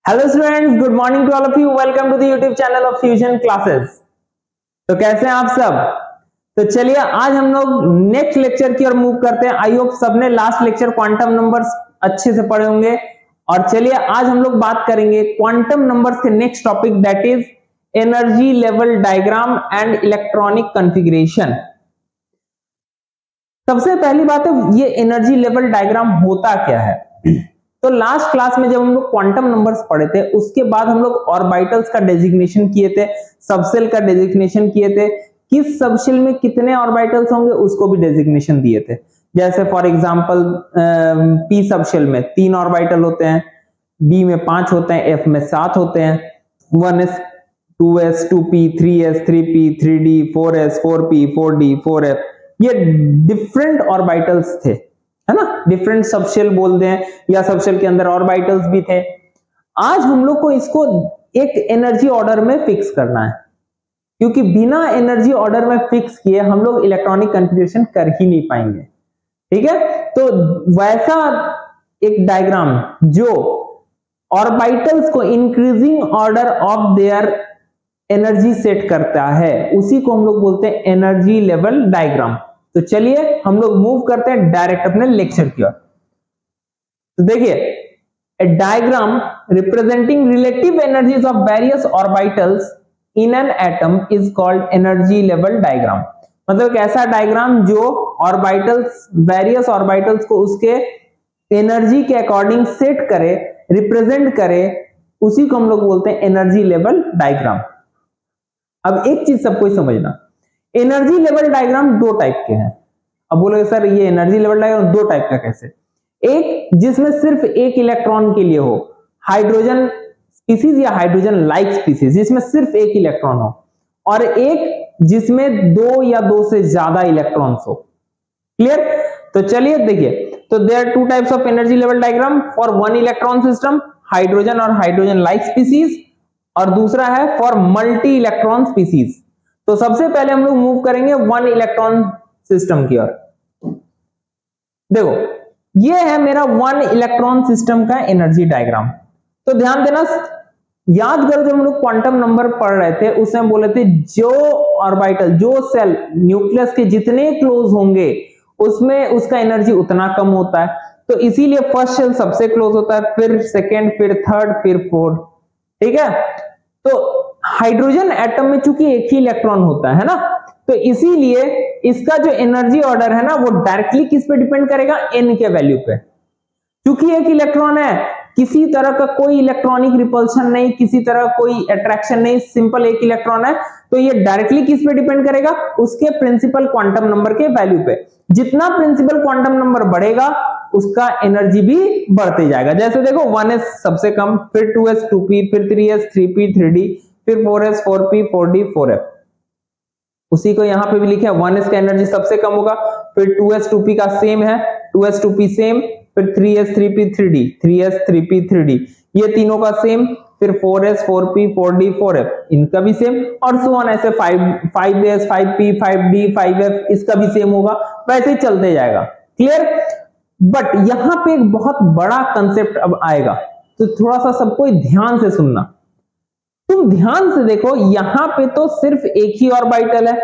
Hello students, good morning to all of you. Welcome to the YouTube channel of Fusion Classes. तो कैसे हैं आप सब? तो चलिए आज हम लोग नेक्स्ट लेक्चर की ओर मूव करते हैं। आई होप सबने लास्ट लेक्चर क्वांटम नंबर्स अच्छे से पढ़े होंगे। और चलिए आज हम लोग बात करेंगे क्वांटम नंबर्स के next topic, that is energy level diagram and electronic configuration. सबसे पहली बात है, ये एनर्जी लेवल डायग्राम होता क्या है? तो लास्ट क्लास में जब हम लोग क्वांटम नंबर्स पढ़े थे, उसके बाद हम लोग ऑर्बिटल्स का डेजिग्नेशन किए थे, सबसेल का डेजिग्नेशन किए थे, किस सबसेल में कितने ऑर्बिटल्स होंगे उसको भी डेजिग्नेशन दिए थे। जैसे फॉर एग्जांपल पी सबसेल में 3 ऑर्बिटल होते हैं, बी में 5 होते हैं, एफ में 7 होते हैं, 1s 2s 2p 3s 3p 3d 4s 4p 4d 4f, ये डिफरेंट ऑर्बिटल्स थे, है ना। डिफरेंट सबशेल बोलते हैं, या सबशेल के अंदर ऑर्बिटल्स भी थे। आज हम लोग को इसको एक एनर्जी ऑर्डर में फिक्स करना है, क्योंकि बिना एनर्जी ऑर्डर में फिक्स किए हम लोग इलेक्ट्रॉनिक कॉन्फ़िगरेशन कर ही नहीं पाएंगे। ठीक है, तो वैसा एक डायग्राम जो ऑर्बिटल्स को increasing order of their energy set करता है, उसी को हम लोग बोलते हैं एनर्जी लेवल डायग्राम। तो चलिए हम लोग मूव करते हैं डायरेक्ट अपने लेक्चर की ओर। तो देखिए, a diagram representing relative energies of various orbitals in an atom is called energy level diagram. मतलब एक ऐसा डायग्राम जो ऑर्बिटल्स, वेरियस ऑर्बिटल्स को उसके एनर्जी के अकॉर्डिंग सेट करे, रिप्रेजेंट करे, उसी को हम लोग बोलते हैं एनर्जी लेवल डायग्राम। अब एक चीज सबको समझना, एनर्जी लेवल डायग्राम 2 टाइप के हैं। अब बोलोगे सर ये एनर्जी लेवल डायग्राम 2 टाइप का कैसे? एक जिसमें सिर्फ एक इलेक्ट्रॉन के लिए हो, हाइड्रोजन स्पीसीज या हाइड्रोजन लाइक स्पीसीज, जिसमें सिर्फ एक इलेक्ट्रॉन हो, और एक जिसमें 2 या 2 से ज्यादा इलेक्ट्रॉन्स हो। क्लियर? तो चलिए देखिए, तो there are 2 types of energy level diagram for 1 electron system, hydrogen और हाइड्रोजन लाइक स्पीसीज, और दूसरा है फॉर मल्टी इलेक्ट्रॉन स्पीसीज। तो सबसे पहले हम लोग मूव करेंगे 1 इलेक्ट्रॉन सिस्टम की ओर। देखो, ये है मेरा 1 इलेक्ट्रॉन सिस्टम का एनर्जी डायग्राम। तो ध्यान देना, याद करो जब हम लोग क्वांटम नंबर पढ़ रहे थे उसमें बोले थे जो ऑर्बिटल, जो सेल न्यूक्लियस के जितने क्लोज होंगे उसमें उसका एनर्जी उतना कम होता है। तो इसीलिए फर्स्ट सेल सबसे क्लोज होता है, फिर सेकेंड, फिर थर्ड, फिर फोर्थ। ठीक है, तो हाइड्रोजन एटम में चूंकि एक ही इलेक्ट्रॉन होता है ना, तो इसीलिए इसका जो एनर्जी ऑर्डर है ना, वो डायरेक्टली किस पे डिपेंड करेगा? एन के वैल्यू पे। क्योंकि एक इलेक्ट्रॉन है, किसी तरह का कोई इलेक्ट्रॉनिक रिपल्शन नहीं, किसी तरह कोई अट्रैक्शन नहीं, सिंपल एक इलेक्ट्रॉन है, तो ये डायरेक्टली किस पे डिपेंड करेगा? उसके प्रिंसिपल क्वांटम नंबर के वैल्यू पे। जितना प्रिंसिपल क्वांटम नंबर बढ़ेगा उसका एनर्जी भी बढ़ते जाएगा। जैसे देखो 1s सबसे कम, फिर 2s 2p, फिर 3s 3p 3d, फिर 4s 4p 4d 4f। उसी को यहां पे भी लिखे 1s का एनर्जी सबसे कम होगा, फिर 2s 2p का सेम है, 2s 2p सेम, फिर 3s 3p 3d, 3s 3p 3d, ये तीनों का सेम, फिर 4s 4p 4d 4f, इनका भी सेम, और सो ऑन, ऐसे 5s 5p 5d 5f, इसका भी सेम होगा, वैसे ही चलते जाएगा। क्लियर? बट यहां पे एक बहुत बड़ा कंसेप्ट अब आएगा, तो थोड़ा सा सबको ध्यान से सुनना। तुम ध्यान से देखो, यहां पे तो सिर्फ एक ही ऑर्बिटल है,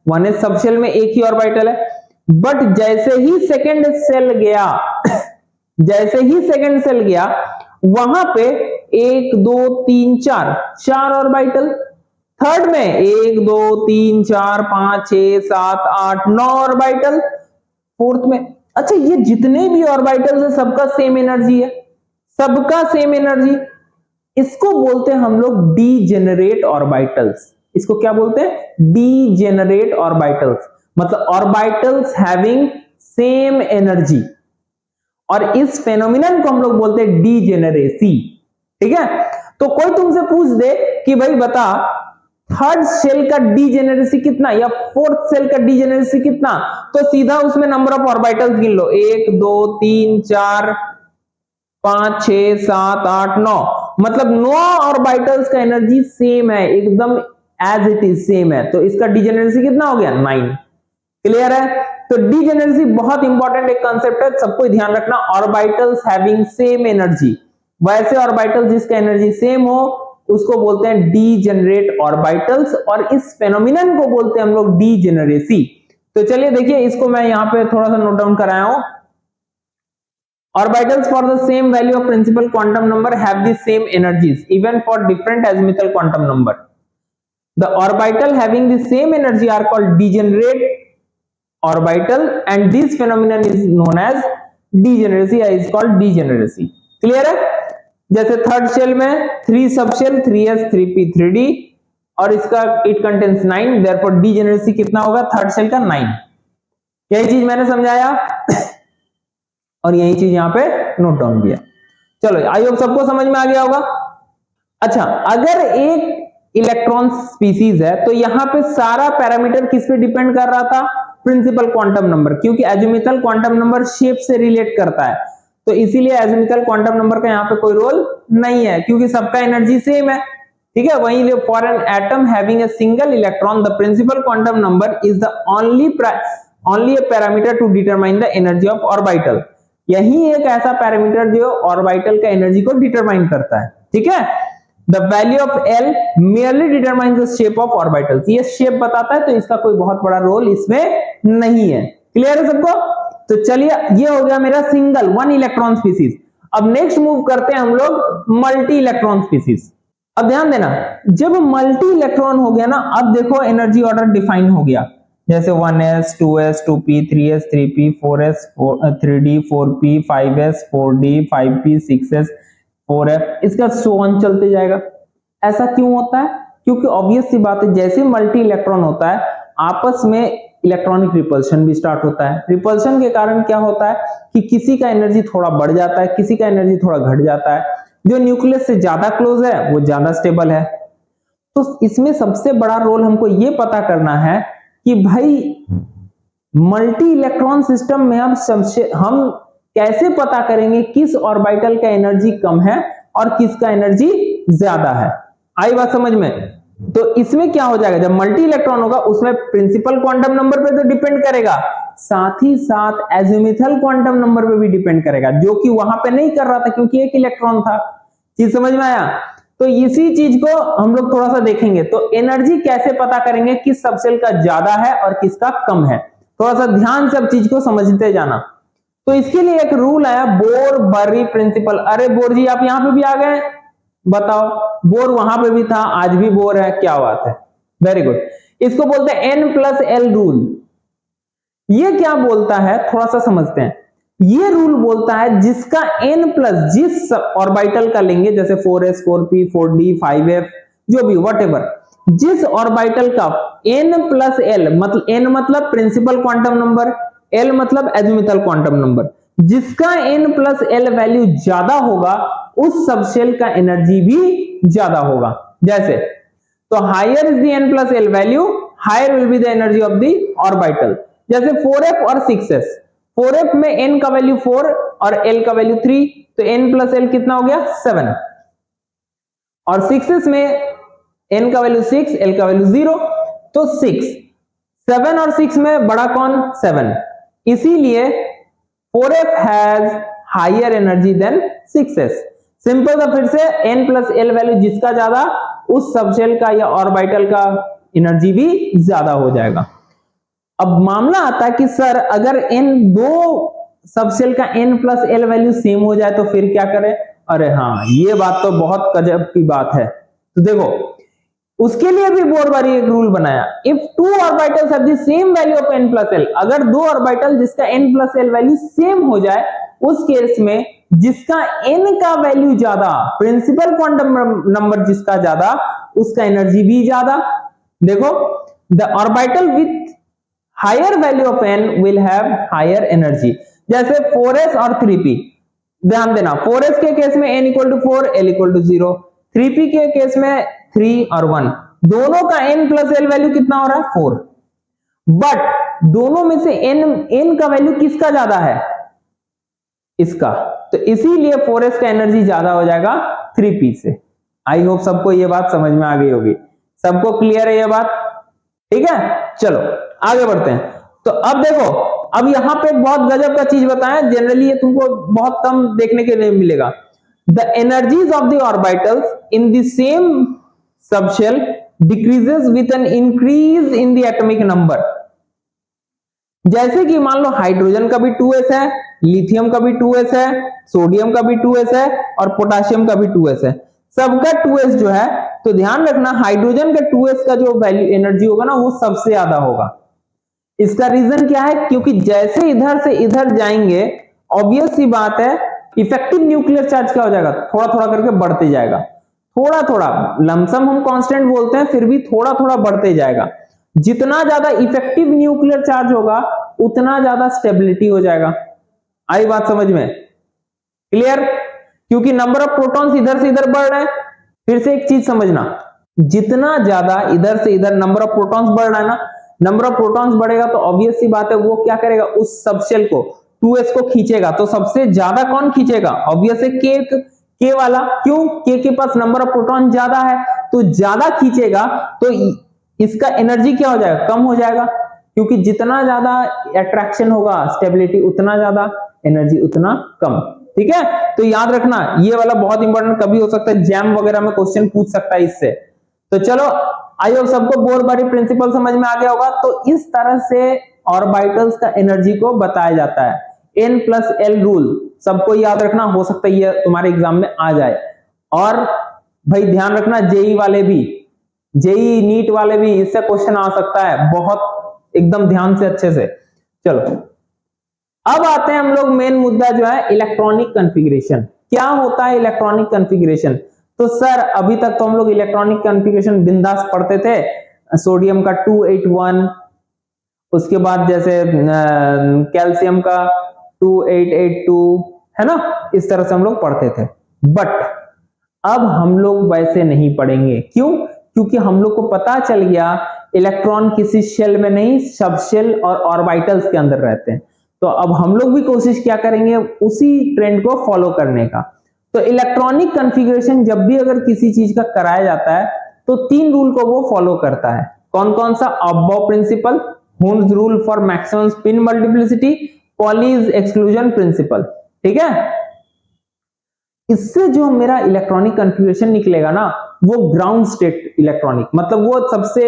1s सबशेल में एक ही ऑर्बिटल है, बट जैसे ही सेकंड सेल गया जैसे ही सेकंड सेल गया, वहां पे 1 2 3 4 ऑर्बिटल, थर्ड में 1 2 3 4 5 6 7 8 9 ऑर्बिटल, फोर्थ में। अच्छा, ये जितने भी ऑर्बिटल्स है सबका सेम एनर्जी है, सबका सेम एनर्जी। इसको बोलते हैं हम लोग डीजेनरेट ऑर्बिटल्स। इसको क्या बोलते हैं? डीजेनरेट ऑर्बिटल्स, मतलब ऑर्बिटल्स हैविंग सेम एनर्जी, और इस फेनोमेनन को हम लोग बोलते हैं डीजेनरेसी। ठीक है, तो कोई तुमसे पूछ दे कि भाई बता थर्ड सेल का डीजेनरेसी कितना या फोर्थ सेल का डीजेनरेसी कितना, तो सीधा उसमें नंबर ऑफ ऑर्बिटल्स गिन लो, 1 2 3 4 5 6 7 8 9, मतलब 9 ऑर्बिटल्स का एनर्जी सेम है, एकदम एज इट इज सेम है, तो इसका डीजेनरेसी कितना हो गया? 9। क्लियर है? तो डीजेनरेसी बहुत इंपॉर्टेंट एक कांसेप्ट है, सबको ध्यान रखना। ऑर्बिटल्स हैविंग सेम एनर्जी, वैसे ऑर्बिटल जिसका एनर्जी सेम हो उसको बोलते हैं डीजेनरेट ऑर्बिटल्स, और इस फेनोमेनन को बोलते हैं हम लोग डीजेनरेसी। तो चलिए देखिए, इसको मैं यहां पे थोड़ा सा नोट डाउन कराया हूं। Orbitals for the same value of principal quantum number have the same energies even for different azimuthal quantum number. The orbital having the same energy are called degenerate orbital, and this phenomenon is known as degeneracy, is called degeneracy. Clear है? जैसे third shell में 3 सब shell 3s 3p 3d और इसका it contains 9, therefore degeneracy कितना होगा third shell का 9। यही चीज मैंने समझाया और यही चीज यहां पे नोट डाउन किया। चलो आई होप सबको समझ में आ गया होगा। अच्छा, अगर एक इलेक्ट्रॉन स्पीसीज है तो यहां पे सारा पैरामीटर किस पे डिपेंड कर रहा था, प्रिंसिपल क्वांटम नंबर, क्योंकि एजिमुथल क्वांटम नंबर शेप से रिलेट करता है, तो इसीलिए एजिमुथल क्वांटम नंबर का यहां पे कोई रोल नहीं है क्योंकि सबका एनर्जी सेम है। ठीक है, वहीं for an atom having a single electron the principal quantum number is the only a parameter to determine the energy of orbital. यही एक ऐसा पैरामीटर जो ऑर्बिटल का एनर्जी को डिटरमाइन करता है। ठीक है, the value of L merely determines the shape of orbitals, ये शेप बताता है, तो इसका कोई बहुत बड़ा रोल इसमें नहीं है। क्लियर है सबको? तो चलिए, ये हो गया मेरा सिंगल वन इलेक्ट्रॉन स्पीसीज। अब नेक्स्ट मूव करते हैं हम लोग मल्टी इलेक्ट्रॉन स्पीसीज। अब ध्यान देना, जब मल्टी इलेक्ट्रॉन हो गया ना, अब देखो एनर्जी ऑर्डर डिफाइन हो गया, जैसे 1s 2s 2p 3s 3p 4s 3d 4p 5s 4d 5p 6s 4f, इसका सो ऑन चलते जाएगा। ऐसा क्यों होता है? क्योंकि ऑब्वियस सी बात है, जैसे मल्टी इलेक्ट्रॉन होता है आपस में इलेक्ट्रॉनिक रिपल्शन भी स्टार्ट होता है। रिपल्शन के कारण क्या होता है कि किसी का एनर्जी थोड़ा बढ़ जाता है, किसी का एनर्जी थोड़ा घट जाता है। जो न्यूक्लियस से ज्यादा क्लोज है वो ज्यादा स्टेबल है। तो इसमें सबसे बड़ा रोल हमको ये पता करना है कि भाई मल्टी इलेक्ट्रॉन सिस्टम में हम कैसे पता करेंगे किस ऑर्बिटल का एनर्जी कम है और किसका एनर्जी ज्यादा है। आई बात समझ में? तो इसमें क्या हो जाएगा, जब मल्टी इलेक्ट्रॉन होगा उसमें प्रिंसिपल क्वांटम नंबर पे तो डिपेंड करेगा, साथ ही साथ एजिमुथल क्वांटम नंबर पे भी डिपेंड करेगा, जो कि वहां पे नहीं कर रहा था क्योंकि एक इलेक्ट्रॉन था। चीज समझ में आया? तो इसी चीज को हम लोग थोड़ा सा देखेंगे। तो एनर्जी कैसे पता करेंगे किस सबसेल का ज्यादा है और किसका कम है, थोड़ा सा ध्यान से अब चीज को समझते जाना। तो इसके लिए एक रूल आया, बोर बरी प्रिंसिपल। अरे बोर जी, आप यहां पे भी आ गए, बताओ। बोर वहां पे भी था, आज भी बोर है, क्या बात है, वेरी गुड। इसको बोलते हैं n+l रूल। ये क्या बोलता है, थोड़ा सा समझते हैं। ये रूल बोलता है जिसका n+ जिस ऑर्बिटल का लेंगे, जैसे 4s 4p 4d 5f जो भी व्हाटएवर, जिस ऑर्बिटल का n+l, मतलब n मतलब प्रिंसिपल क्वांटम नंबर, l मतलब एजिमुथल क्वांटम नंबर, जिसका n+l वैल्यू ज्यादा होगा उस सबशेल का एनर्जी भी ज्यादा होगा। जैसे, तो higher is the n+l value, higher will be the energy of the orbital. जैसे 4f और 6s, 4f में n का वैल्यू 4 और l का वैल्यू 3, तो n+l कितना हो गया 7, और 6s में n का वैल्यू 6, l का वैल्यू 0, तो 6, 7 और 6 में बड़ा कौन, 7, इसीलिए 4f has higher energy than 6s। Simple था, फिर से n+l वैल्यू जिसका ज्यादा उस सबशेल का या ऑर्बिटल का एनर्जी भी ज्यादा हो जाएगा। अब मामला आता है कि सर अगर दो सबशेल का n+l वैल्यू सेम हो जाए तो फिर क्या करें? अरे हाँ, ये बात तो बहुत गजब की बात है। तो देखो, उसके लिए भी बोर-बरी एक रूल बनाया। If two orbitals have the same value of n+l, अगर दो ऑर्बिटल जिसका n+l वैल्यू सेम हो जाए, उस केस में जिसका n का वैल्यू ज्यादा, प्रिंसिपल क्वांटम नंबर जिसका ज्यादा, उसका एनर्जी भी ज्यादा। देखो, the orbital with higher value of n will have higher energy. जैसे 4s और 3p, ध्यान देना, 4s के केस में n = 4, l = 0, 3p के केस में 3 और 1, दोनों का n+l वैल्यू कितना हो रहा है 4, बट दोनों में से n का वैल्यू किसका ज्यादा है, इसका, तो इसीलिए 4s का एनर्जी ज्यादा हो जाएगा 3p से। आई होप सबको ये बात समझ में आ गई होगी, सबको क्लियर है ये बात? ठीक है, चलो आगे बढ़ते हैं। तो अब देखो, अब यहां पे बहुत गजब का चीज बताया, जनरली ये तुमको बहुत कम देखने के लिए मिलेगा। the energies of the orbitals in the same subshell decreases with an increase in the atomic number। जैसे कि मान लो हाइड्रोजन का भी 2s है, लिथियम का भी 2s है, सोडियम का भी 2s है और पोटेशियम का भी 2s है, सबका 2s जो है, तो ध्यान रखना हाइड्रोजन का 2s का जो वैल्यू एनर्जी होगा ना वो सबसे ज्यादा होगा। इसका रीजन क्या है? क्योंकि जैसे इधर से इधर जाएंगे ऑब्वियस सी बात है इफेक्टिव न्यूक्लियर चार्ज क्या हो जाएगा, थोड़ा थोड़ा करके बढ़ते जाएगा, थोड़ा थोड़ा, लमसम हम कांस्टेंट बोलते हैं फिर भी थोड़ा थोड़ा बढ़ते जाएगा। जितना ज्यादा इफेक्टिव न्यूक्लियर चार्ज होगा उतना ज्यादा स्टेबिलिटी हो जाएगा। आई बात समझ में? क्लियर? क्योंकि नंबर ऑफ प्रोटॉन्स इधर से इधर बढ़ रहे हैं। फिर से एक चीज समझना, जितना ज्यादा इधर से इधर नंबर ऑफ प्रोटॉन्स बढ़ रहा है ना, नंबर ऑफ प्रोटॉन्स बढ़ेगा तो ऑब्वियस सी बात है वो क्या करेगा, उस सबशेल को 2s को खींचेगा। तो सबसे ज्यादा कौन खींचेगा? ऑब्वियस है के वाला। क्यों? के पास नंबर ऑफ प्रोटॉन ज्यादा है तो ज्यादा खींचेगा, तो इसका एनर्जी क्या हो जाएगा, कम हो जाएगा। क्योंकि जितना ज्यादा अट्रैक्शन होगा स्टेबिलिटी उतना ज्यादा, एनर्जी उतना कम। ठीक है, तो याद रखना ये वाला बहुत इंपॉर्टेंट, कभी हो सकता है जैम वगैरह में क्वेश्चन पूछ सकता है इससे। तो चलो आई होप सबको बोर-बारी प्रिंसिपल समझ में आ गया होगा। तो इस तरह से ऑर्बिटल्स का एनर्जी को बताया जाता है। N+L रूल सबको याद रखना, हो सकता है ये तुम्हारे एग्जाम में आ जाए। और भाई ध्यान रखना जेई वाले भी, जेई नीट वाले भी इससे क्वेश्चन आ सकता है, बहुत एकदम ध्यान से अच्छे से। चलो अब आते हैं हम लोग मेन मुद्दा जो है इलेक्ट्रॉनिक कॉन्फ़िगरेशन। क्या होता है इलेक्ट्रॉनिक कॉन्फ़िगरेशन? तो सर अभी तक तो हम लोग इलेक्ट्रॉनिक कॉन्फ़िगरेशन बिंदास पढ़ते थे, सोडियम का 281, उसके बाद जैसे कैल्शियम का 2882, है ना, इस तरह से हम लोग पढ़ते थे। बट अब हम लोग वैसे नहीं पढ़ेंगे। क्यों? क्योंकि हम लोग को पता चल गया इलेक्ट्रॉन किसी शेल में नहीं, सब शेल और ऑर्बिटल्स के अंदर रहते हैं। तो अब हम लोग भी कोशिश क्या करेंगे, उसी ट्रेंड को फॉलो करने का। तो इलेक्ट्रॉनिक कॉन्फ़िगरेशन जब भी अगर किसी चीज का कराया जाता है तो 3 रूल को वो फॉलो करता है। कौन कौन सा? Aufbau principle, Hund's rule for maximum spin multiplicity, Pauli's exclusion principle. ठीक है, इससे जो मेरा इलेक्ट्रॉनिक कॉन्फ़िगरेशन निकलेगा ना वो ग्राउंड स्टेट इलेक्ट्रॉनिक, मतलब वो सबसे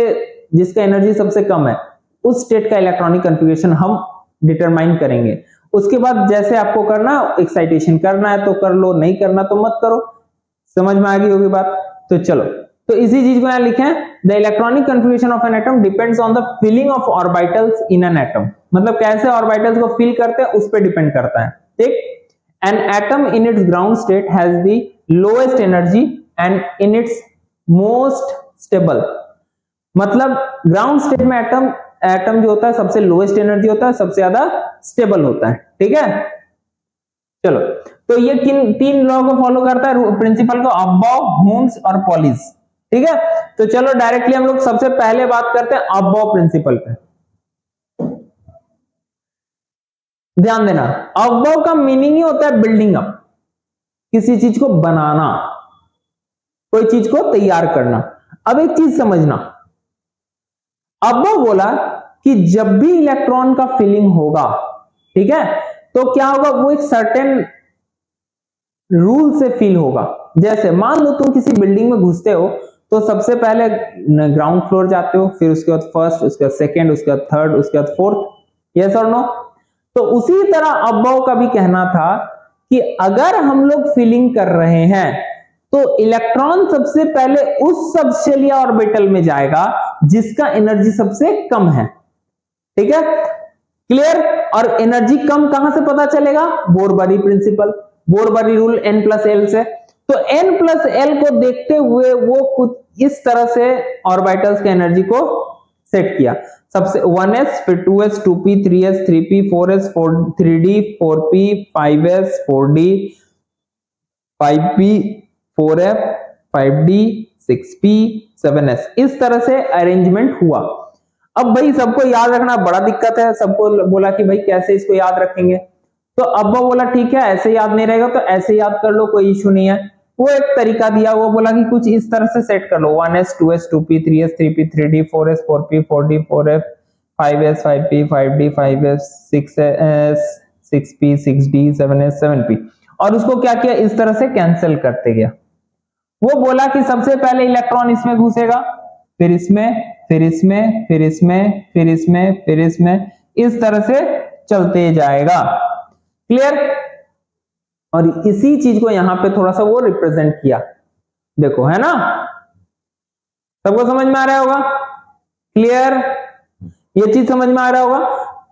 जिसका एनर्जी सबसे कम है उस स्टेट का इलेक्ट्रॉनिक कॉन्फ़िगरेशन हम डिटरमाइन करेंगे। उसके बाद जैसे आपको करना, एक्साइटेशन करना है तो कर लो, नहीं करना तो मत करो। समझ में आ गई होगी बात? तो चलो, तो इसी चीज को यहां लिखें, the electronic configuration of an atom depends on the filling of orbitals in an atom. मतलब कैसे ऑर्बिटल्स को फिल करते हैं उस पर डिपेंड करता है। ठीक, an atom in its ground state has the lowest energy and in its most stable. मतलब ग्राउंड स्टेट में एटम जो होता है सबसे लोएस्ट एनर्जी होता है, सबसे ज्यादा स्टेबल होता है। ठीक है, चलो, तो ये किन 3 लॉ को फॉलो करता है प्रिंसिपल को, अबव, हुन्स और पॉलीज। ठीक है, तो चलो डायरेक्टली हम लोग सबसे पहले बात करते हैं अबव प्रिंसिपल पे। ध्यान देना, अबव का मीनिंग ही होता है बिल्डिंग अप, किसी चीज को बनाना, कोई चीज को तैयार करना। अब एक चीज समझना, अबव बोला कि जब भी इलेक्ट्रॉन का फिलिंग होगा, ठीक है, तो क्या होगा, वो एक सर्टेन रूल से फिल होगा। जैसे मान लो तुम किसी बिल्डिंग में घुसते हो तो सबसे पहले ग्राउंड फ्लोर जाते हो, फिर उसके बाद फर्स्ट, उसके बाद सेकेंड, उसके बाद थर्ड, उसके बाद फोर्थ। यस और नो? तो उसी तरह अबव का भी कहना था कि अगर हम लोग फिलिंग कर रहे हैं तो इलेक्ट्रॉन सबसे पहले उस सबशेल या ऑर्बिटल में जाएगा जिसका एनर्जी सबसे कम है। ठीक है, क्लियर? और एनर्जी कम कहां से पता चलेगा? बोर-बारी प्रिंसिपल, बोर-बारी रूल N+L से। तो N+L को देखते हुए वो कुछ इस तरह से ऑर्बिटल्स के एनर्जी को सेट किया। सबसे 1s, फिर 2s, 2p, 3s, 3p, 4s, 3d, 4p, 5s, 4d, 5p, 4f, 5d, 6p, 7s, इस तरह से अरेंजमेंट हुआ। अब भाई सबको याद रखना बड़ा दिक्कत है, सबको बोला कि भाई कैसे इसको याद रखेंगे, तो अब वो बोला ठीक है ऐसे याद नहीं रहेगा तो ऐसे याद कर लो, कोई इश्यू नहीं है। वो एक तरीका दिया, वो बोला कि कुछ इस तरह से सेट कर लो, 1s, 2s, 2p, 3s, 3p, 3d, 4s, 4p, 4d, 4f, 5s, 5p, 5d, 5f, 6s, 6p, 6d, 7s, 7p। और उसको क्या किया, इस तरह से कैंसिल करते गया। वो बोला कि सबसे पहले इलेक्ट्रॉन इसमें घुसेगा, फिर इसमें, फिर इसमें, फिर इसमें, फिर इसमें, फिर इसमें, इस तरह से चलते जाएगा। क्लियर? और इसी चीज को यहां पे थोड़ा सा वो रिप्रेजेंट किया, देखो, है ना, सबको समझ में आ रहा होगा? क्लियर? ये चीज समझ में आ रहा होगा?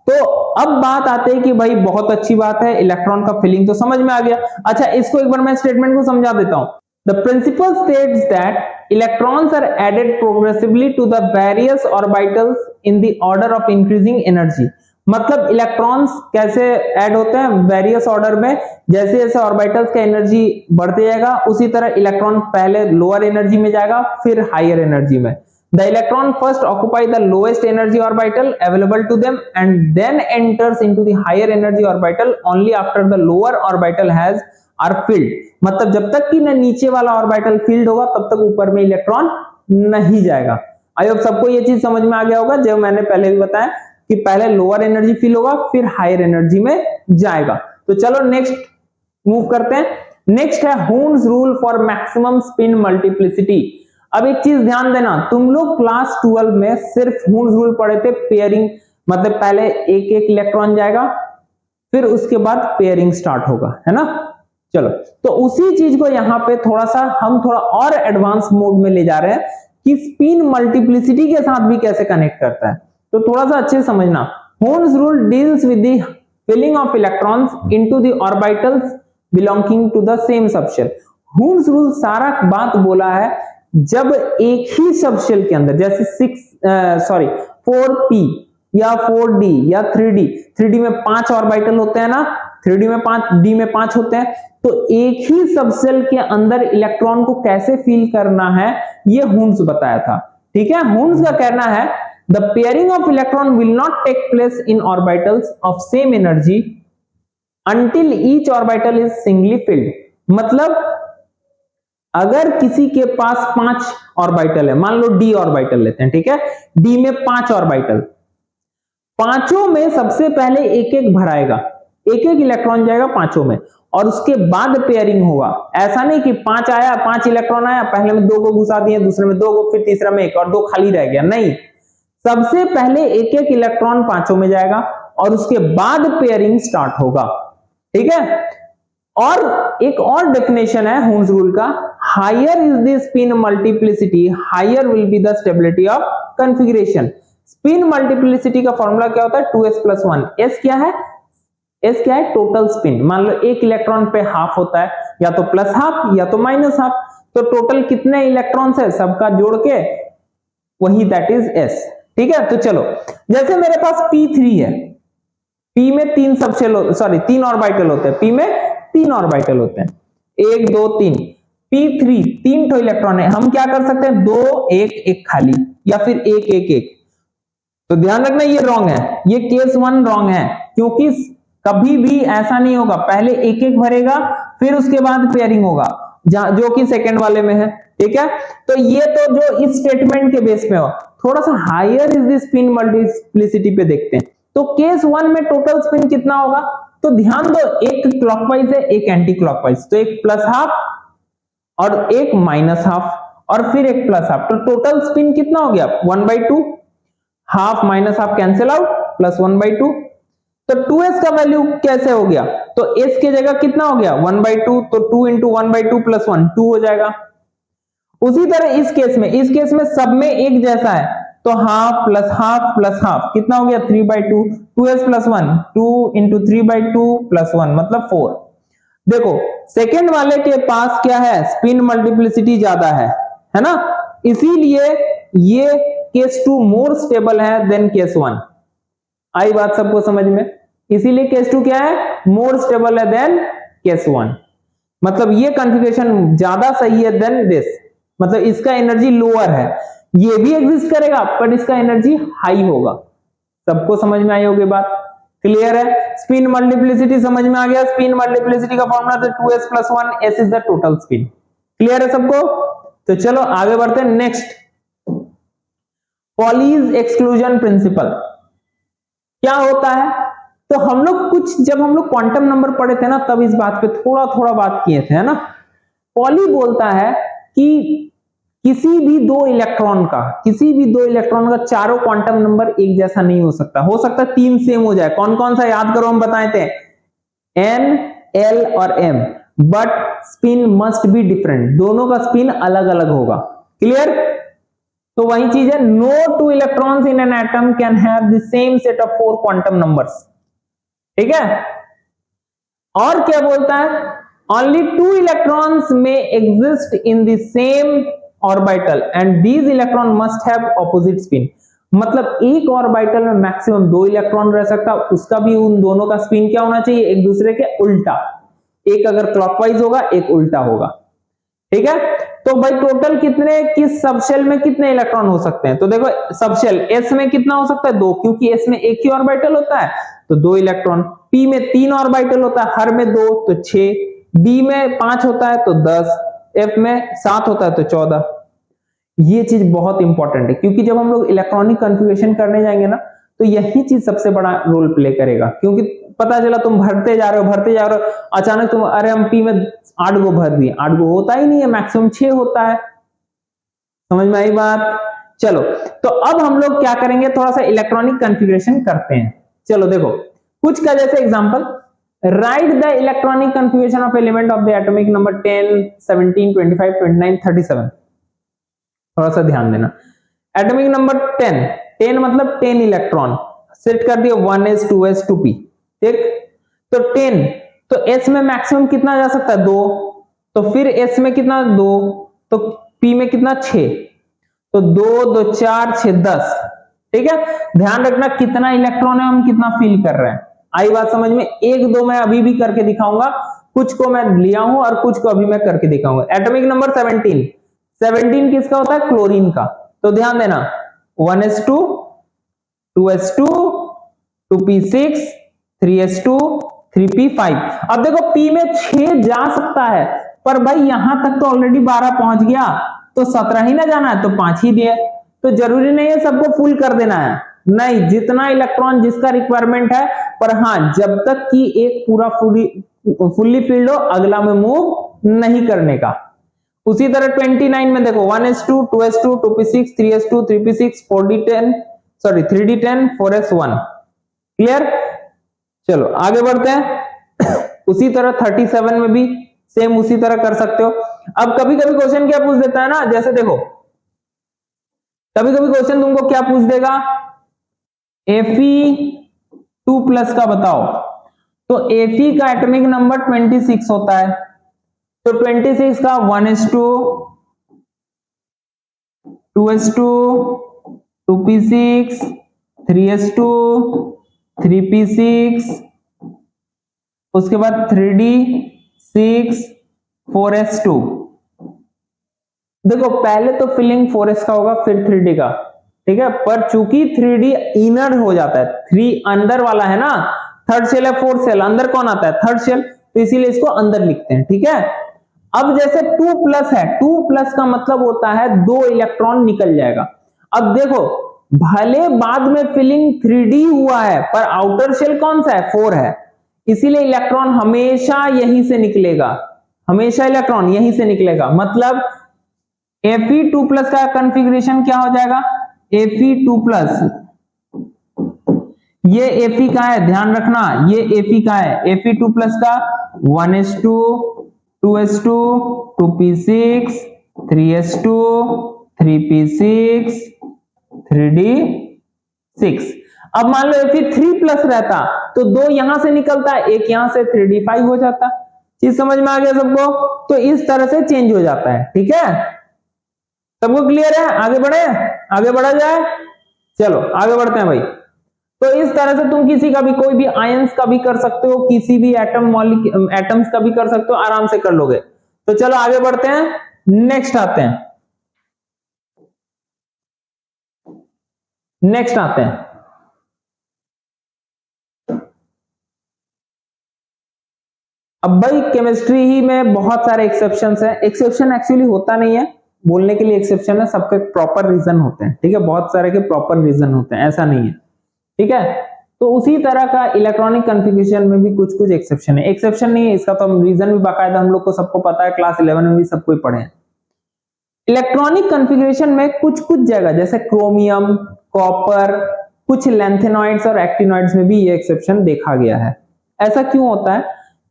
तो अब बात आते है कि भाई बहुत अच्छी बात है, इलेक्ट्रॉन का फिलिंग तो समझ में आ गया। अच्छा, इसको एक बार मैं स्टेटमेंट को समझा देता हूं। The principle states that electrons are added progressively to the various orbitals in the order of increasing energy. मतलब इलेक्ट्रॉन्स कैसे ऐड होते हैं, वेरियस ऑर्डर में, जैसे जैसे ऑर्बिटल्स का एनर्जी बढ़ते जाएगा उसी तरह इलेक्ट्रॉन पहले लोअर एनर्जी में जाएगा फिर हायर एनर्जी में। The electron first occupy the lowest energy orbital available to them and then enters into the higher energy orbital only after the lower orbital has are filled। मतलब जब तक कि न नीचे वाला ऑर्बिटल फील्ड होगा तब तक ऊपर में इलेक्ट्रॉन नहीं जाएगा। आई होप सबको ये चीज समझ में आ गया होगा, जब मैंने पहले भी बताया कि पहले लोअर एनर्जी फील होगा फिर हायर एनर्जी में जाएगा। तो चलो नेक्स्ट मूव करते हैं। नेक्स्ट है Hund's rule for maximum spin multiplicity. अब एक चीज ध्यान देना, तुम लोग क्लास 12 में सिर्फ हुन्स रूल पढ़े थे, पेयरिंग, मतलब पहले एक एक इलेक्ट्रॉन जाएगा फिर उसके बाद पेयरिंग स्टार्ट होगा, है ना। चलो, तो उसी चीज को यहां पे थोड़ा सा हम थोड़ा और एडवांस मोड में ले जा रहे हैं कि स्पिन मल्टीप्लिसिटी के साथ भी कैसे कनेक्ट करता है। तो थोड़ा सा अच्छे से समझना। Hund's rule deals with the filling of electrons into the orbitals belonging to the same subshell. Hund's rule सारा बात बोला है जब एक ही सबशेल के अंदर, जैसे 4p या 4d या 3d, 3d में 5 ऑर्बिटल होते हैं ना, 3d में 5, d में 5 होते हैं, तो एक ही सबशेल के अंदर इलेक्ट्रॉन को कैसे फील करना है ये हुन्स बताया था। ठीक है, हुन्स का कहना है the pairing of electron will not take place in orbitals of same energy until each orbital is singly filled। मतलब अगर किसी के पास 5 ऑर्बिटल है, मान लो d ऑर्बिटल लेते हैं, ठीक है, d में 5 ऑर्बिटल, पांचों में सबसे पहले एक एक भराएगा, एक एक इलेक्ट्रॉन जाएगा पांचों में और उसके बाद पेयरिंग होगा। ऐसा नहीं कि 5 आया, 5 इलेक्ट्रॉन आया, पहले में 2 को घुसा दिए, दूसरे में 2 को, फिर तीसरा में 1 और 2 खाली रह गया, नहीं, सबसे पहले एक एक इलेक्ट्रॉन पांचों में जाएगा और उसके बाद पेयरिंग स्टार्ट होगा। ठीक है, और एक और डेफिनेशन है हुन्स रूल का, higher is the spin multiplicity higher will be the stability of configuration. Spin multiplicity का फॉर्मूला क्या होता है, 2s+1। s क्या है, s क्या है, टोटल स्पिन। मान लो एक इलेक्ट्रॉन पे हाफ होता है, या तो प्लस हाफ या तो माइनस हाफ, तो टोटल कितने इलेक्ट्रॉन्स है सबका जोड़ के वही, दैट इज s। ठीक है, तो चलो, जैसे मेरे पास p3 है, p में 3 सबशेल, 3 ऑर्बिटल होते हैं, p में 3 ऑर्बिटल होते हैं, 1 2 3, p3 3 ठो इलेक्ट्रॉन है, हम क्या कर सकते हैं, 2 1 1 खाली या फिर 1 1 1। तो ध्यान रखना ये रॉन्ग है, ये केस 1 रॉन्ग है, क्योंकि कभी भी ऐसा नहीं होगा, पहले एक एक भरेगा फिर उसके बाद पेयरिंग होगा, जो कि सेकंड वाले में है। ठीक है, तो ये तो जो इस स्टेटमेंट के बेस पे हो, थोड़ा सा higher is the spin multiplicity पे देखते हैं। तो केस 1 में टोटल स्पिन कितना होगा, तो ध्यान दो, एक क्लॉकवाइज है एक एंटी क्लॉकवाइज, तो एक प्लस हाफ और एक माइनस हाफ और फिर एक प्लस हाफ, तो टोटल स्पिन कितना हो गया, 1/2, half minus half cancel out, plus 1/2। तो 2s का वैल्यू कैसे हो गया, तो s की जगह कितना हो गया, 1/2, तो 2 × 1/2 + 1 2 हो जाएगा। उसी तरह इस केस में सब में एक जैसा है, तो हाफ प्लस हाफ कितना हो गया, 3/2, 2s+1, 2 × 3/2 + 1 मतलब 4। देखो सेकंड वाले के पास क्या है, स्पिन मल्टीप्लिसिटी ज्यादा है ना, इसीलिए ये केस 2 मोर स्टेबल है देन केस 1। आई बात सबको समझ में, इसीलिए केस 2 क्या है, मोर स्टेबल है देन केस 1। मतलब ये कॉन्फ़िगरेशन ज्यादा सही है देन दिस, मतलब इसका एनर्जी लोअर है, ये भी एग्जिस्ट करेगा पर इसका एनर्जी हाई होगा। सबको समझ में आई होगी बात, क्लियर है। स्पिन मल्टीप्लिसिटी समझ में आ गया, स्पिन मल्टीप्लिसिटी का फॉर्मूला था 2s+1, s is the total spin. Clear है सबको, तो चलो आगे बढ़ते हैं। नेक्स्ट, पॉलीज एक्सक्लूजन प्रिंसिपल क्या होता है, तो हम लोग कुछ जब हम लोग क्वांटम नंबर पढ़े थे ना तब इस बात पे थोड़ा थोड़ा बात किए थे, है ना। पॉली बोलता है कि किसी भी दो इलेक्ट्रॉन का चारों क्वांटम नंबर एक जैसा नहीं हो सकता 3 सेम हो जाए। कौन कौन सा याद करो, हम बताए थे, N, L और M, but spin must be different, दोनों का स्पिन अलग अलग होगा। क्लियर? तो वही चीज है, no two electrons in an atom can have the same set of 4 quantum numbers. ठीक है? और क्या बोलता है, only 2 electrons may exist in the same orbital and these electron must have opposite spin. मतलब एक ऑर्बिटल में मैक्सिमम 2 इलेक्ट्रॉन रह सकता, उसका भी उन दोनों का स्पिन क्या होना चाहिए, एक दूसरे के उल्टा, एक अगर क्लॉकवाइज होगा एक उल्टा होगा। ठीक है? तो भाई टोटल कितने, किस सबशेल में कितने इलेक्ट्रॉन हो सकते हैं, तो देखो सबशेल एस में कितना हो सकता है, 2, क्योंकि एस में एक ही ऑर्बिटल होता है तो 2 इलेक्ट्रॉन। पी में 3 ऑर्बिटल होता है, हर में 2 तो 6, डी में 5 होता है तो 10, एफ में 7 होता है तो 14। ये चीज बहुत इंपॉर्टेंट है, क्योंकि जब हम लोग इलेक्ट्रॉनिक कॉन्फ़िगरेशन करने जाएंगे ना तो यही चीज सबसे बड़ा रोल प्ले करेगा। क्योंकि पता चला तुम भरते जा रहे हो, अचानक तुम अरे हम पी में 8 गो भर दिए, 8 गो होता ही नहीं है, मैक्सिमम 6 होता है। समझ में आई बात? चलो, तो अब हम लोग क्या करेंगे, थोड़ा सा इलेक्ट्रॉनिक कॉन्फ़िगरेशन करते हैं। चलो देखो कुछ का जैसे example, right the electronic configuration of element of the atomic number 10, 17, 25, 29, 37। थोड़ा सा ध्यान देना। एटॉमिक नंबर 10 मतलब 10 इलेक्ट्रॉन सेट कर दिया, 1s 2s 2p। ठीक, तो 10, तो s में मैक्सिमम कितना जा सकता है, 2, तो फिर s में कितना 2, तो p में कितना 6, तो 2 2 4 6 10। ठीक है, ध्यान रखना कितना इलेक्ट्रॉन है, हम कितना फील कर रहे हैं। आई बात समझ में? 1 2 मैं अभी भी करके दिखाऊंगा, कुछ को मैं लिया हूं और कुछ को अभी मैं करके दिखाऊंगा। एटॉमिक नंबर 17 किसका होता है, क्लोरीन का। तो ध्यान देना, 1s2 2s2 2p6 3s2 3p5। अब देखो p में 6 जा सकता है, पर भाई यहां तक तो ऑलरेडी 12 पहुंच गया, तो 17 ही ना जाना है, तो 5 ही दिए। तो जरूरी नहीं है सबको फुल कर देना है, नहीं, जितना इलेक्ट्रॉन जिसका रिक्वायरमेंट है, पर हाँ जब तक कि एक पूरा फुल्ली फिल्ड हो अगला में मूव नहीं करने का। उसी तरह 29 में देखो 1s2 2s2 2p6 3s2 3p6 4d10 sorry 3d10 4s1। Clear? चलो आगे बढ़ते हैं। उसी तरह 37 में भी सेम उसी तरह कर सकते हो। अब कभी कभी क्वेश्चन क्या पूछ देता है ना, जैसे देखो कभी कभी क्वेश्चन तुमको क्या पूछ देगा, Fe2+ का बताओ। तो Fe का एटॉमिक नंबर 26 होता है, तो 26 का 1s2 2s2 2p6 3s2 3p6 उसके बाद 3d6 4s2। देखो पहले तो फिलिंग 4s का होगा फिर 3d का, ठीक है, पर चूंकि 3d इनर हो जाता है, 3 अंदर वाला है ना, थर्ड शेल है, फोर्थ शेल, अंदर कौन आता है, थर्ड शेल, तो इसीलिए इसको अंदर लिखते हैं। ठीक है, अब जैसे 2+ है, 2+ का मतलब होता है 2 इलेक्ट्रॉन निकल जाएगा। अब देखो भले बाद में फिलिंग 3d हुआ है, पर आउटर शेल कौन सा है, 4 है, इसीलिए इलेक्ट्रॉन हमेशा यहीं से निकलेगा, हमेशा इलेक्ट्रॉन यहीं से निकलेगा। मतलब Fe2+ का कॉन्फ़िगरेशन क्या हो जाएगा, Fe2+, ये Fe का है, ध्यान रखना ये Fe का है, Fe2+ का 1s2 2s2 2p6 3s2 3p6 3d6। अब मान लो Fe3+ रहता तो 2 यहां से निकलता, एक यहां से, 3d5 हो जाता। चीज समझ में आ गया सबको? तो इस तरह से चेंज हो जाता है। ठीक है, सबको क्लियर है? आगे बढ़े, आगे बढ़ा जाए, चलो आगे बढ़ते हैं भाई। तो इस तरह से तुम किसी का भी, कोई भी आयंस का भी कर सकते हो, किसी भी एटम्स का भी कर सकते हो, आराम से कर लोगे। तो चलो आगे बढ़ते हैं, नेक्स्ट आते हैं, नेक्स्ट आते हैं। अब भाई केमिस्ट्री ही में बहुत सारे एक्सेप्शंस हैं, एक्सेप्शन एक्चुअली होता नहीं है, बोलने के लिए एक्सेप्शन है, सबके प्रॉपर रीजन होते हैं। ठीक है, बहुत सारे के प्रॉपर रीजन होते हैं, ऐसा नहीं है। ठीक है, तो उसी तरह का इलेक्ट्रॉनिक कॉन्फ़िगरेशन में भी कुछ कुछ एक्सेप्शन है। एक्सेप्शन नहीं है, इसका तो हम रीजन भी बाकायदा हम लोग को सबको पता है, क्लास 11 में भी सब कोई पढ़े हैं। इलेक्ट्रॉनिक कॉन्फ़िगरेशन में कुछ कुछ जगह जैसे क्रोमियम, कॉपर, कुछ लैंथेनॉइड्स और एक्टिनॉइड्स में भी ये एक्सेप्शन देखा गया है। ऐसा क्यों होता है?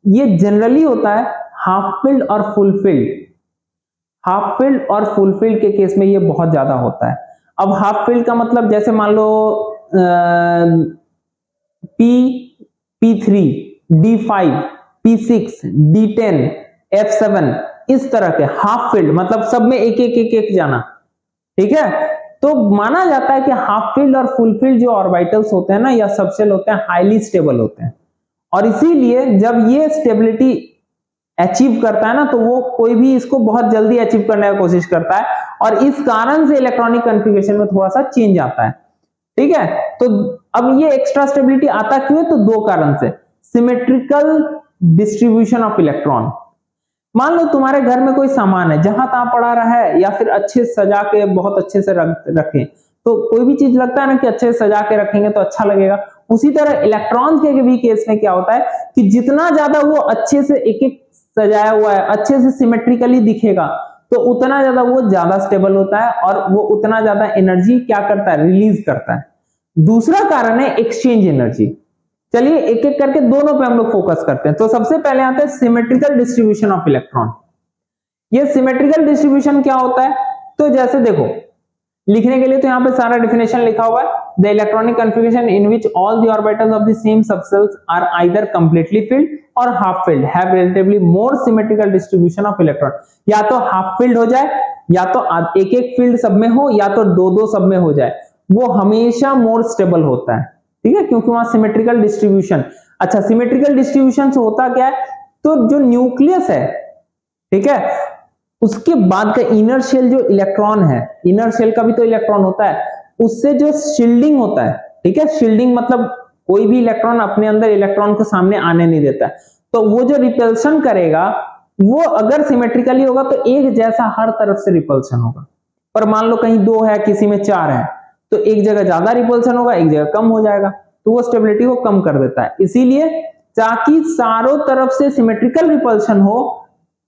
ये जनरली होता है हाफ फिल्ड और फुल फिल्ड। हाफ फिल्ड और फुल फिल्ड के केस में ये बहुत ज्यादा होता है। अब हाफ फिल्ड का मतलब जैसे मान लो P3, D5, P6, D10, F7 इस तरह के हाफ फील्ड, मतलब सब में एक एक एक एक जाना, ठीक है। तो माना जाता है कि हाफ फील्ड और फुल फील्ड जो ऑर्बिटल्स होते हैं ना या सबसेल होते हैं, हाईली स्टेबल होते हैं, और इसीलिए जब ये स्टेबिलिटी अचीव करता है ना तो वो कोई भी इसको बहुत जल्दी अचीव करने की कोशिश करता है, और इस कारण से इलेक्ट्रॉनिक कॉन्फ़िगरेशन में थोड़ा सा चेंज आता है, ठीक है। तो अब ये एक्स्ट्रा स्टेबिलिटी आता क्यों है? तो दो कारण से। Symmetrical distribution of electron. मान लो तुम्हारे घर में कोई सामान है, जहां तहां पड़ा रहा है या फिर अच्छे सजा के बहुत अच्छे से रखें, तो कोई भी चीज लगता है ना कि अच्छे से सजा के रखेंगे तो अच्छा लगेगा। उसी तरह इलेक्ट्रॉन्स के भी केस में क्या होता है कि जितना ज्यादा वो अच्छे से एक एक सजाया हुआ है, अच्छे से सिमेट्रिकली दिखेगा, तो उतना ज्यादा वो ज्यादा स्टेबल होता है और वो उतना ज्यादा एनर्जी क्या करता है? रिलीज करता है। दूसरा कारण है एक्सचेंज एनर्जी। चलिए एक एक करके दोनों पे हम लोग फोकस करते हैं। तो सबसे पहले आता है सिमेट्रिकल डिस्ट्रीब्यूशन ऑफ इलेक्ट्रॉन। ये सिमेट्रिकल डिस्ट्रीब्यूशन क्या होता है? तो जैसे देखो, लिखने के लिए तो यहाँ पे सारा डेफिनेशन लिखा हुआ है। The electronic configuration in which all the orbitals of the same subshells are either completely filled और half filled have relatively more symmetrical distribution of electron. या तो हाफ फिल्ड हो जाए, या तो एक एक फील्ड सब में हो, या तो दो दो सब में हो जाए, वो हमेशा मोर स्टेबल होता है, ठीक है, क्योंकि वहां सिमेट्रिकल डिस्ट्रीब्यूशन। अच्छा, सिमेट्रिकल डिस्ट्रीब्यूशन से होता क्या है? तो जो न्यूक्लियस है, ठीक है, उसके बाद का इनर शेल जो इलेक्ट्रॉन है, इनर शेल का भी तो इलेक्ट्रॉन होता है, उससे जो शील्डिंग होता है, ठीक है, शील्डिंग मतलब कोई भी इलेक्ट्रॉन अपने अंदर इलेक्ट्रॉन को सामने आने नहीं देता है, तो वो जो रिपल्शन करेगा वो अगर सिमेट्रिकली होगा तो एक जैसा हर तरफ से रिपल्शन होगा। पर मान लो कहीं दो है, किसी में चार है, तो एक जगह ज्यादा रिपल्शन होगा, एक जगह कम हो जाएगा, तो वो स्टेबिलिटी को कम कर देता है। इसीलिए ताकि चारों तरफ से सिमेट्रिकल रिपल्शन हो,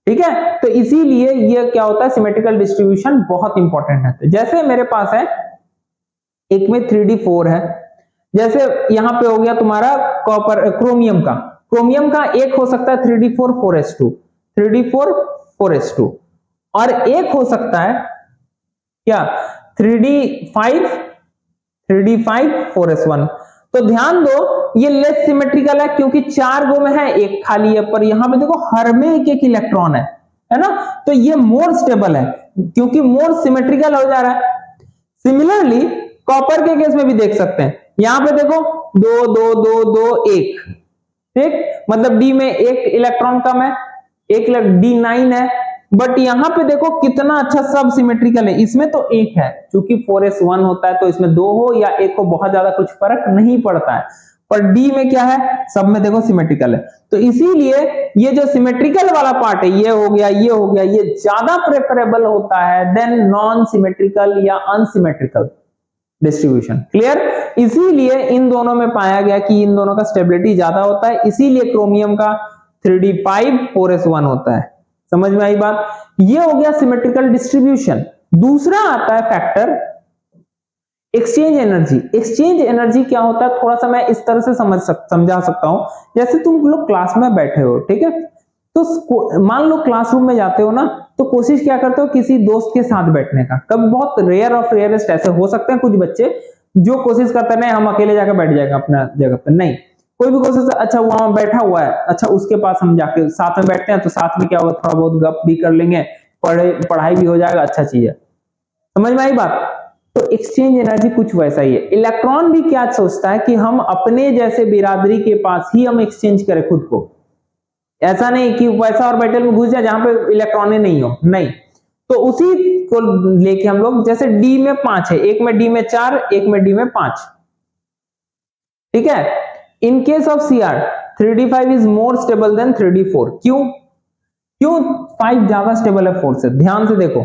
ठीक है, तो इसीलिए ये क्या होता है? सिमेट्रिकल डिस्ट्रीब्यूशन बहुत इंपॉर्टेंट है। जैसे मेरे पास है, एक में 3D4 है, जैसे यहां पे हो गया तुम्हारा कॉपर क्रोमियम का, क्रोमियम का एक हो सकता है 3D4 4s2, 3D4 4s2, और एक हो सकता है क्या? 3D5 4s1। तो ध्यान दो, ये लेस सिमेट्रिकल है क्योंकि चार गो में है, एक खाली है, पर यहां पे देखो हर में एक एक इलेक्ट्रॉन है ना, तो ये मोर स्टेबल है क्योंकि मोर सिमेट्रिकल हो जा रहा है। सिमिलरली कॉपर के केस में भी देख सकते हैं, यहां पे देखो दो दो दो दो एक, ठीक, मतलब डी में एक इलेक्ट्रॉन कम है, एक D9 है, बट यहां पे देखो कितना अच्छा सब सिमेट्रिकल है। इसमें तो एक है, क्योंकि 4s1 होता है तो इसमें दो हो या एक हो बहुत ज्यादा कुछ फर्क नहीं पड़ता है, पर डी में क्या है? सब में देखो सिमेट्रिकल है। तो इसीलिए ये जो सिमेट्रिकल वाला पार्ट है, ये हो गया, ये हो गया, ये ज्यादा प्रेफरेबल होता है देन नॉन सिमेट्रिकल या अनसिमेट्रिकल डिस्ट्रीब्यूशन। क्लियर? इसीलिए इन दोनों में पाया गया कि इन दोनों का स्टेबिलिटी ज्यादा होता है, इसीलिए क्रोमियम का 3D5 4s1 होता है। समझ में आई बात? ये हो गया सिमेट्रिकल डिस्ट्रीब्यूशन। दूसरा आता है factor exchange energy. Exchange energy क्या होता है? थोड़ा सा मैं इस तरह से समझा सकता हूं। जैसे तुम लोग क्लास में बैठे हो, ठीक है, तो मान लो क्लासरूम में जाते हो ना, तो कोशिश क्या करते हो? किसी दोस्त के साथ बैठने का। कभी बहुत रेयर ऑफ रेयरेस्ट ऐसे हो सकते हैं कुछ बच्चे जो कोशिश करते हैं हम अकेले जाकर बैठ जाएगा अपना जगह पर, नहीं, कोई भी कोशिश, अच्छा वहां बैठा हुआ है, अच्छा उसके पास हम जाके साथ में बैठते हैं, तो साथ में क्या होगा? थोड़ा बहुत गप भी कर लेंगे, पढ़ाई भी हो जाएगा, अच्छा चीज है। समझ में आई बात? तो एक्सचेंज एनर्जी कुछ वैसा ही है। इलेक्ट्रॉन भी क्या सोचता है कि हम अपने जैसे बिरादरी के पास ही हम एक्सचेंज करें खुद को, ऐसा नहीं कि वैसा ऑर्बिटल में घुस जाए जहां पे इलेक्ट्रॉन नहीं हो, नहीं। तो उसी को लेके हम लोग, जैसे डी में 5 है, एक में डी में 4, एक में डी में 5, ठीक है। In case of Cr 3D5 is more stable than 3D4। क्यों? 5 ज्यादा स्टेबल है 4 से। ध्यान से देखो,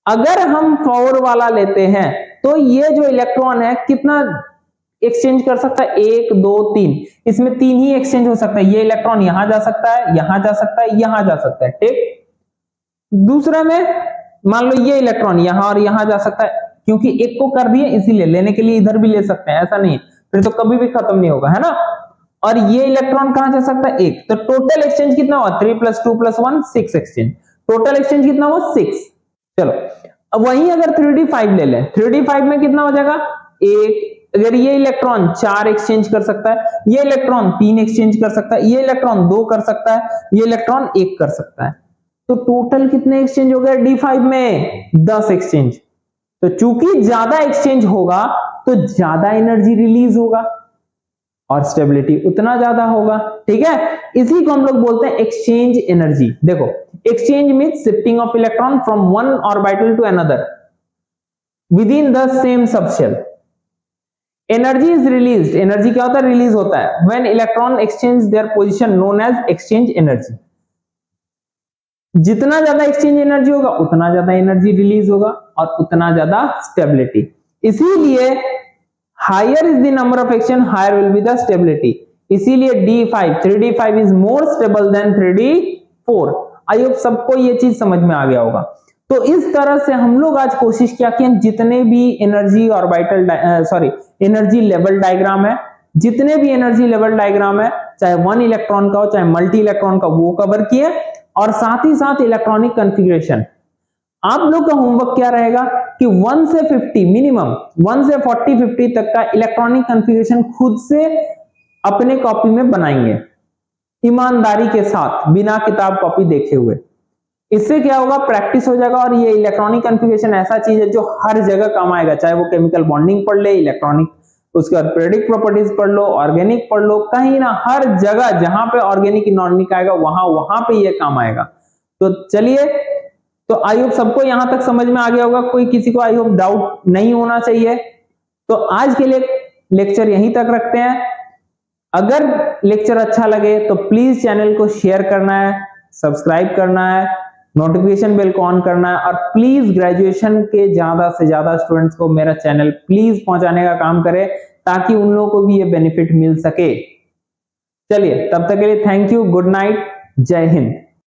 अगर हम 4 वाला लेते हैं तो ये जो इलेक्ट्रॉन है कितना एक्सचेंज कर सकता है, 1 2 3, इसमें 3 ही एक्सचेंज हो सकता है। ये इलेक्ट्रॉन यहां जा सकता है, यहां जा सकता है, यहां जा सकता है, ठीक। दूसरा में मान लो ये इलेक्ट्रॉन यहां और यहां जा सकता है, क्योंकि एक को कर दिए इसीलिए, लेने के लिए इधर भी ले सकते हैं, ऐसा नहीं फिर तो कभी भी खत्म नहीं होगा, है ना। और ये इलेक्ट्रॉन कहां जा सकता है, एक। तो टोटल एक्सचेंज कितना हुआ, 3 + 2 + 1 6 एक्सचेंज। टोटल एक्सचेंज कितना हुआ, 6। चलो अब वहीं अगर 3d5 ले लें, 3d5 में कितना हो जाएगा, 1। अगर ये इलेक्ट्रॉन 4 एक्सचेंज कर सकता है, ये इलेक्ट्रॉन 3 एक्सचेंज कर सकता है, ये इलेक्ट्रॉन 2 कर सकता है, ये इलेक्ट्रॉन 1 कर सकता है। तो टोटल कितने एक्सचेंज हो गए d5 में, 10 एक्सचेंज। तो चूंकि ज्यादा एक्सचेंज होगा तो ज्यादा एनर्जी रिलीज होगा और स्टेबिलिटी उतना ज्यादा होगा, ठीक है। इसी को हम लोग बोलते हैं एक्सचेंज एनर्जी। देखो exchange means shifting of electron from one orbital to another within the same subshell. Energy is released, energy क्या होता है, रिलीज होता है when electron exchange their position known as exchange energy. जितना ज्यादा exchange energy होगा उतना ज्यादा एनर्जी रिलीज होगा और उतना ज्यादा स्टेबिलिटी। इसीलिए higher is the number of exchange, higher will be the stability. इसीलिए D5 3d5 is more stable than 3d4। I hope सबको ये चीज समझ में आ गया होगा। तो इस तरह से हम लोग आज कोशिश किया कि जितने भी energy orbital energy level diagram है, जितने भी एनर्जी लेवल डायग्राम है, चाहे 1 इलेक्ट्रॉन का हो चाहे मल्टी इलेक्ट्रॉन का, वो कवर किए। और साथ ही साथ इलेक्ट्रॉनिक कॉन्फ़िगरेशन। आप लोग का होमवर्क क्या रहेगा कि 1 से 50 मिनिमम 1 से 40-50 तक का इलेक्ट्रॉनिक कॉन्फ़िगरेशन खुद से अपने कॉपी में बनाएंगे, ईमानदारी के साथ, बिना किताब कॉपी देखे हुए। इससे क्या होगा, प्रैक्टिस हो जाएगा। और ये इलेक्ट्रॉनिक कॉन्फ़िगरेशन ऐसा चीज है जो हर जगह काम आएगा, चाहे वो केमिकल बॉन्डिंग पढ़ ले, इलेक्ट्रॉनिक, उसके बाद पीरियोडिक प्रॉपर्टीज पढ़ लो, ऑर्गेनिक पढ़ लो, कहीं ना हर जगह जहां पे ऑर्गेनिक इनऑर्गेनिक आएगा वहां पे ये काम आएगा। तो चलिए, तो आई होप सबको यहां तक समझ में आ गया होगा, कोई किसी को आई होप डाउट नहीं होना चाहिए। तो आज के लिए लेक्चर यहीं तक रखते हैं। अगर लेक्चर अच्छा लगे तो प्लीज चैनल को शेयर करना है, सब्सक्राइब करना है, नोटिफिकेशन बेल को ऑन करना है, और प्लीज ग्रेजुएशन के ज्यादा से ज्यादा स्टूडेंट्स को मेरा चैनल प्लीज पहुंचाने का काम करें, ताकि उन लोगों को भी ये बेनिफिट मिल सके। चलिए तब तक के लिए थैंक यू, गुड नाइट, जय हिंद।